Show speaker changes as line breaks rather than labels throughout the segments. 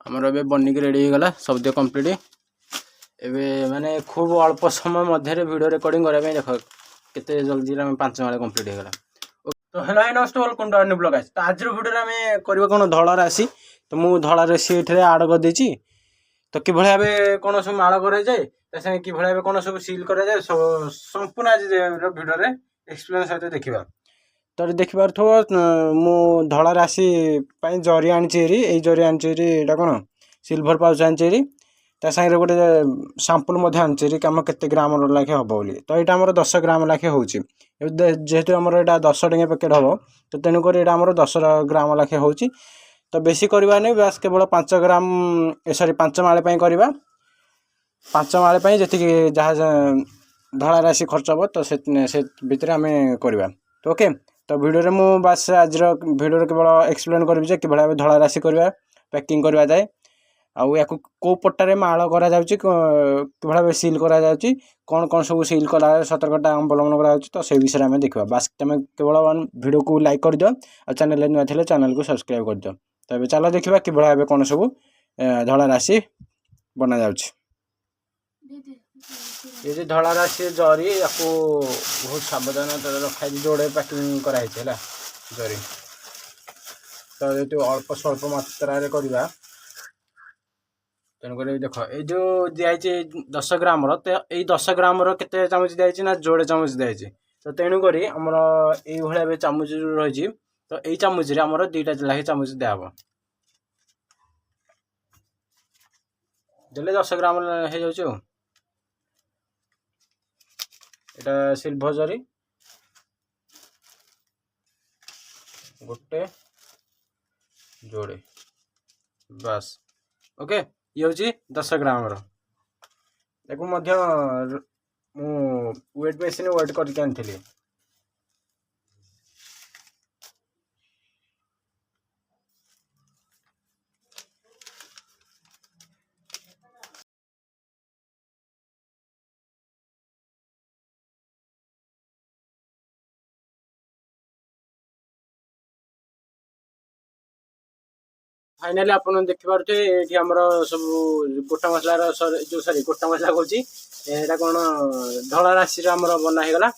आमर ए बनिक रेडी हो गला सब कंप्लीट एबे माने खूब अल्प समय मध्य वीडियो रिकॉर्डिंग करबे देख केते जल्दी रे 5 माळे कंप्लीट हो गला। तो हेलो हाय नमस्ते वेलकम टू अन्य ब्लॉग। तो आज वीडियो रे हमें करबा कोन धड़ा राशि तो मु धड़ा राशि एठरे ऐड कर देची तो कि भले भाबे कोन सब माळ करे जाय तसे कि भले भाबे कोन सब सील करे जाय संपूर्ण आज वीडियो रे एक्सप्लेन सहित देखिबा। तो देखि पारथो मु धड़ा राशि पई जरी आनचेरी ए जरी आनचेरी एटा कोन सिल्वर पाउच आनचेरी ता संगे गोटे सैंपल मध्ये आनचेरी कम केते ग्राम लाखे हबो बोली। तो एटा हमर 10 ग्राम लाखे होउची जेहेतु हमर एटा 10 टंगे पैकेट हबो तो तेनु कर एटा हमर 10 ग्राम लाखे होउची। तो बेसी करबा नै बस केवल 5 ग्राम सॉरी 5 माळे पई करबा 5 माळे पई जति जहा धड़ा राशि खर्च हबो तो से भीतर हमें करबा। तो ओके तो वीडियो रे मु बस आज वीडियो रे केवल एक्सप्लेन करबी जे कि भला धड़ा राशि करबा पैकिंग करबा जाय आउ या को पट्टारे माळ करा जाउची भला सील करा जाउची कोन कोन सब सील करा सतर्कता अवलंबन करा जाउची तो से विषय में देखबा। बस तुम केवल वीडियो को लाइक कर दियो और चैनल नुआ थिले चैनल को सब्सक्राइब कर दियो। तो ए चलो देखबा कि भला कोन सब धड़ा राशि बना जाउची। ये जो धड़ा राशि जरी याको बहुत सावधान रखा जोड़े पैकिंग कराई जरी तो ये अल्प स्वल्प मात्रा करवा तेणुक देख ये जो दिखाई 10 ग्राम तो ये 10 ग्राम केते चामच दिखाई ना जोड़े चामच दिखाई तो तेणुक आमर ये चामच रही तो यही चामच आमर 2टा लाखे चामच दिहब देले 10 ग्राम हो जाए। एटा सिल्वर जरी गोटे जोड़े बस ओके ये हूँ 10 ग्राम देखो मध्य मु वेट मशीन वेट करके आनी फाइनाली आप देखि पारे ये आमर सब गोटा मसला जो सॉरी गोटा मसला कौन कौन धड़ा राशि आमर बना होगा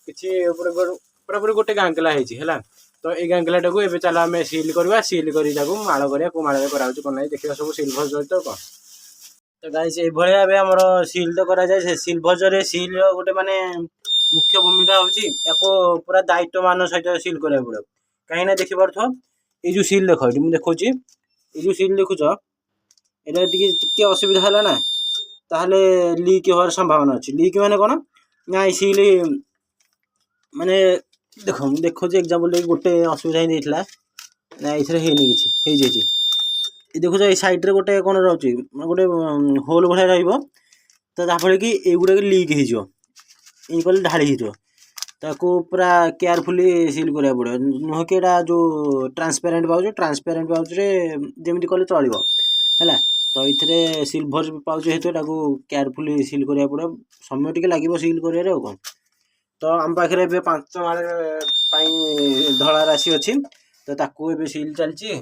कि पूरा पूरी गोटे गांगला है तो ये गांगला टाक ए चलो आम सील करवा सील कर माड़ करा को माड़ करा कौन देखा सब सिल्भर जरी तो कौन तो गाइस ये भाव आमर सील तो करा जाए सिल्भर जरी सील गोटे माने मुख्य भूमिका हूँ पूरा दायित्व मान सहित सील करा पड़े कहीं देखी पार्थ ये जो सील देख ये देखा ये जो सील देखुच ये असुविधा है ना ताहले लीक होवार संभावना अच्छी लीक माने कौन ना सील माने देख देखो एग्जांपल गोटे असुविधा ही ना ये किसी देखो ये साइड रे गोटे कौन रोचे गोटे होल भाया रही तो जहाँफल कि युवा लीक हो ढाड़ी हो ताको पूरा केयरफुली सील करा पड़ो नुह कि जो ट्रांसपेरेंट पाउच रे जमी कले चलो है तो ये सिल्भर पाउच हेतु केयरफुली सील करा पड़ो समय टे लगे सील कर कौन तो आम पाखे 5 माळे धड़ा राशि अच्छी तो ताकू ए सील चलती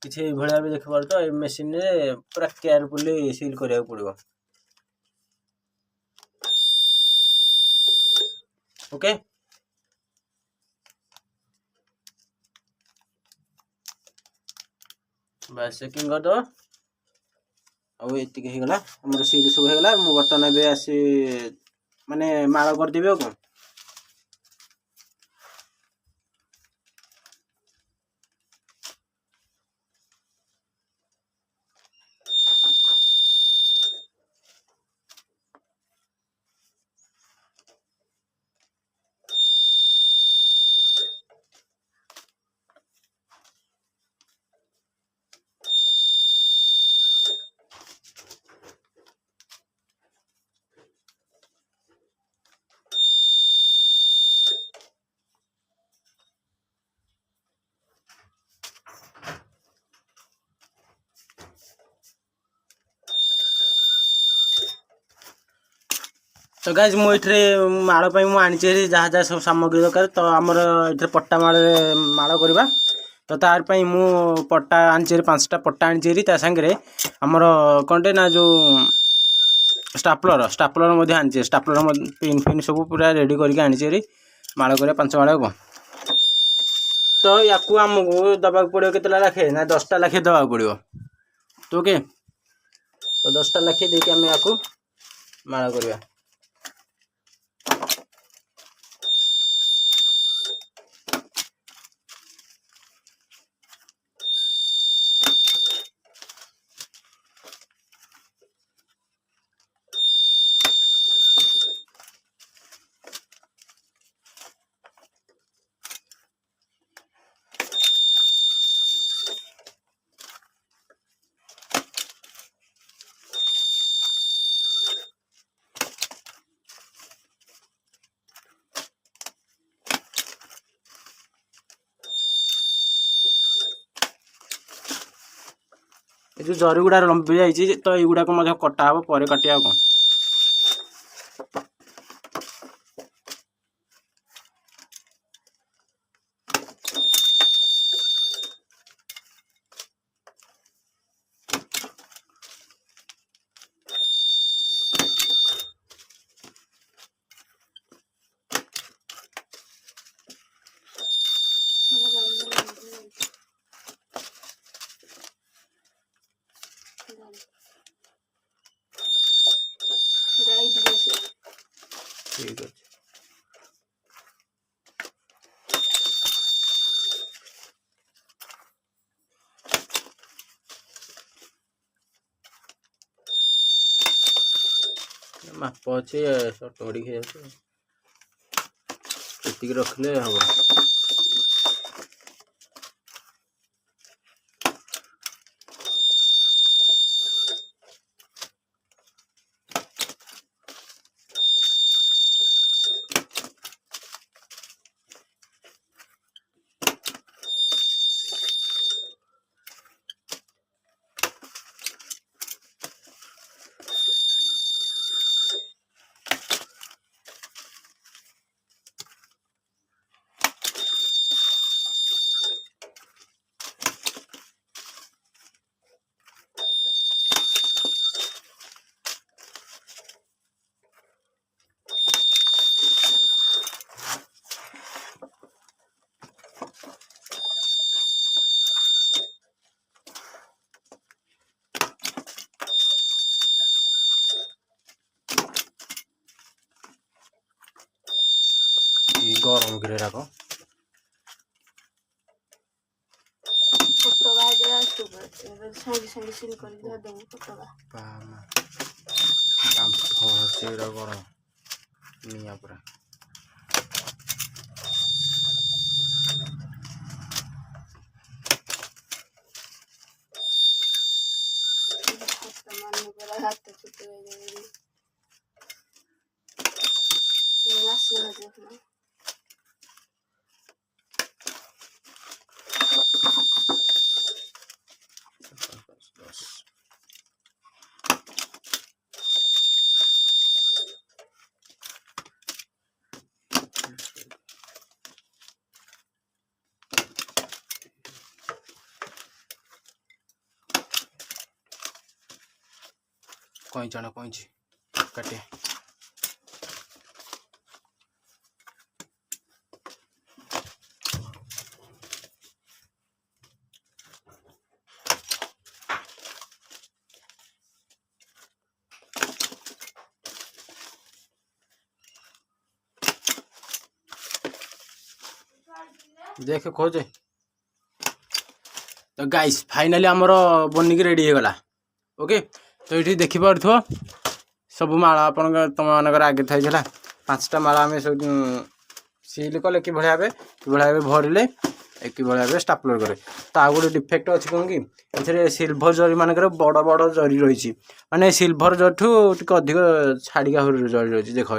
किसी भाया भी देख पार तो मेसीन रे पूरा केयरफुली सील करा पड़ो ओके बस चेकिंग कर दो आउ ये होगा आम सील सब होगा मुझे बर्तमान ए आसी माने माड़ करदेवी कौन तो गाइज मुझे माड़ पर आनी जहाँ जहाँ सब सामग्री दरकार तो आमर ये पट्टा माड़ करवा तो तार पई मु पट्टा आनिचेरी 5टा पट्टा आनिचेरी ता संगे हमर कंटे ना जो स्टापलर मध्य आनिचे स्टापलर पिन फिन सब पूरा रेडी करके आनिचेरी माळ करे 5 माळ को तो याकू आमको दबाक पड़ो केतला लाखे ना 10टा लाखे दबाक पड़ो तो ओके तो 10टा लाखे देके आम याकू माळ करवा जो जरी गुड़ा लंबी जाइए तो युड़ा को कटा हम पर काटिया कौन ठीक है माप अच्छे टोड़ी खाई रखले हम गरम गिरे रखो गरम निया पूरा कहीं जाना कहीं काटे देख खोजे तो गाइस फाइनली आमर बनिक रेडी हो गला ओके तो ये देखिपुर सब माला आप तुम मानक आगे थी 5टा माला आम सब सिल कले कि भाव भरले कि भाव स्टापलर करे तो आ गए डिफेक्ट अच्छी कौन कि ए सिल्भर जरी मानक बड़ बड़ जरी रही माने सिल्भर जरी ठू अधिक छाड़िका जरी रही देख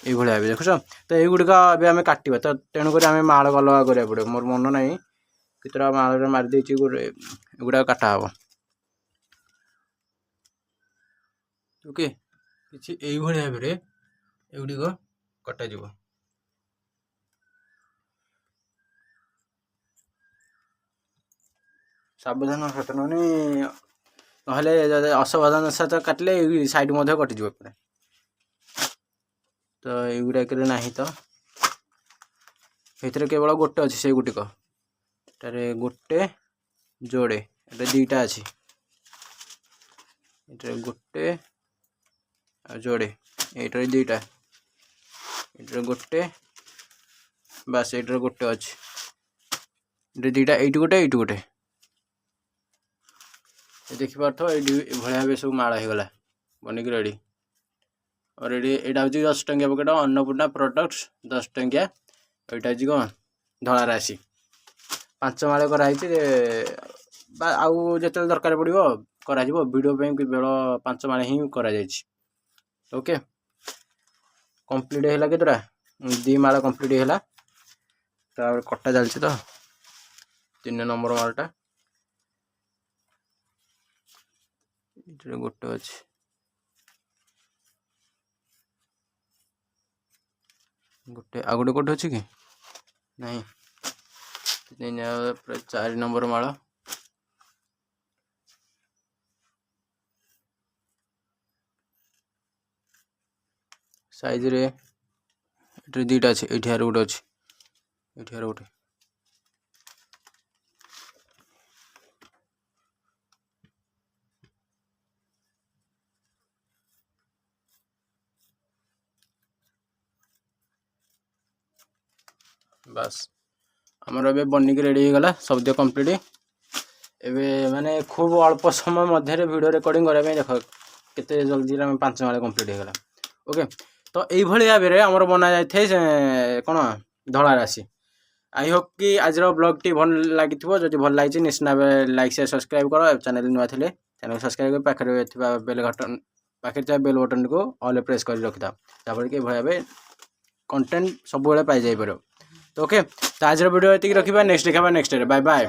ये भाव देखुच तो युड़क आम काटा तो तेणुक आम माल अलग करा पड़े मोर मन ना कितरा माल मारिदे गुड़ा काटा हम ओके किसी यही भाव में एगुड़िक कटा। ସାବଧାନ ସଚେତନ ନହେଲେ ଅସାବଧାନ ସହିତ କାଟିଲେ ସାଇଡ୍ ମଧ୍ୟ କଟିଯିବ ପୁରା। ତ ଏଇଗୁଡ଼ାକରେ ନାହିଁ ତ ଏଥିରେ କେବଳ ଗୋଟେ ଅଛି ସେଇ ଗୋଟିକ ଏଟାରେ ଗୋଟେ ଯୋଡ଼େ ଏଟା ଦୁଇଟା ଅଛି ଏଟାରେ ଗୋଟେ ଆଉ ଯୋଡ଼େ ଏଇଟାରେ ଦୁଇଟା ଏଇଟାରେ ଗୋଟେ ବାସ୍ ଏଇଟାରେ ଗୋଟେ ଅଛି ଏଇଟା ଦୁଇଟା ଏଇଠି ଗୋଟେ ଦେଖିପାରୁଥିବ ଏଇଠି ଏଭଳିଆ ଭାବେ ସବୁ ମାଳ ହେଇଗଲା ବନିକି ରେଡ଼ି ରେଡ଼ି। ଏଇଟା ହେଉଛି 10 ଟଙ୍କିଆ ପକେଟ ଅନ୍ନପୂର୍ଣ୍ଣା ପ୍ରଡକ୍ଟସ୍ 10 ଟଙ୍କିଆ। ଏଇଟା ହେଉଛି କ'ଣ ଧଳା ରାଶି 5 ମାଳ କରାହେଇଛି ବା ଆଉ ଯେତେବେଳେ ଦରକାର ପଡ଼ିବ କରାଯିବ। ଭିଡ଼ିଓ ପାଇଁ କେବଳ 5 ମାଳ ହିଁ କରାଯାଇଛି। ଓକେ କମ୍ପ୍ଲିଟ୍ ହେଲା କେତେଟା 2 ମାଳ କମ୍ପ୍ଲିଟ୍ ହେଲା। ତାପରେ କଟା ଚାଲିଛି ତ 3 ନମ୍ବର ମାଳଟା ଏଇଥିରେ ଗୋଟେ ଅଛି ଗୋଟେ ଆଉ ଗୋଟେ କୋଉଠି ଅଛି କି ନାହିଁ। 4 ନମ୍ବର ମାଳ ସାଇଜରେ ଏଠାରେ ଦୁଇଟା ଅଛି ଏଇଠି ଆର ଗୋଟେ ଅଛି ଏଇଠି ଆର ଗୋଟେ ବାସ୍ ଆମର ଏବେ ବନିକି ରେଡ଼ି ହେଇଗଲା ସବୁତ କମ୍ପ୍ଲିଟ୍। ଏବେ ମାନେ ଖୁବ୍ ଅଳ୍ପ ସମୟ ମଧ୍ୟରେ ଭିଡ଼ିଓ ରେକର୍ଡ଼ିଂ କରିବା ପାଇଁ ଦେଖ କେତେ ଜଲ୍ଦି ଆମେ 5 ମାଳ କମ୍ପ୍ଲିଟ୍ ହେଇଗଲା। ଓକେ ତ ଏଇଭଳି ଭାବରେ ଆମର ବନା ଯାଇଥାଏ କ'ଣ ଧଳା ରାଶି। आई होप कि आज ब्लॉग टी भल लगी जदि भल लगी निश्चित भाव लाइक शेयर सब्सक्राइब कर चैनल नुआ थे चैनल सब्सक्राइब कर पाखे बेल बटन पाखे बेल बटन को ऑल प्रेस कर रखी था जहाँफल कि भाव कंटेंट सब पाई जापर। तो ओके तो आज वीडियो ये रखा नेक्स्ट देखा नेक्स्ट बाय बाय।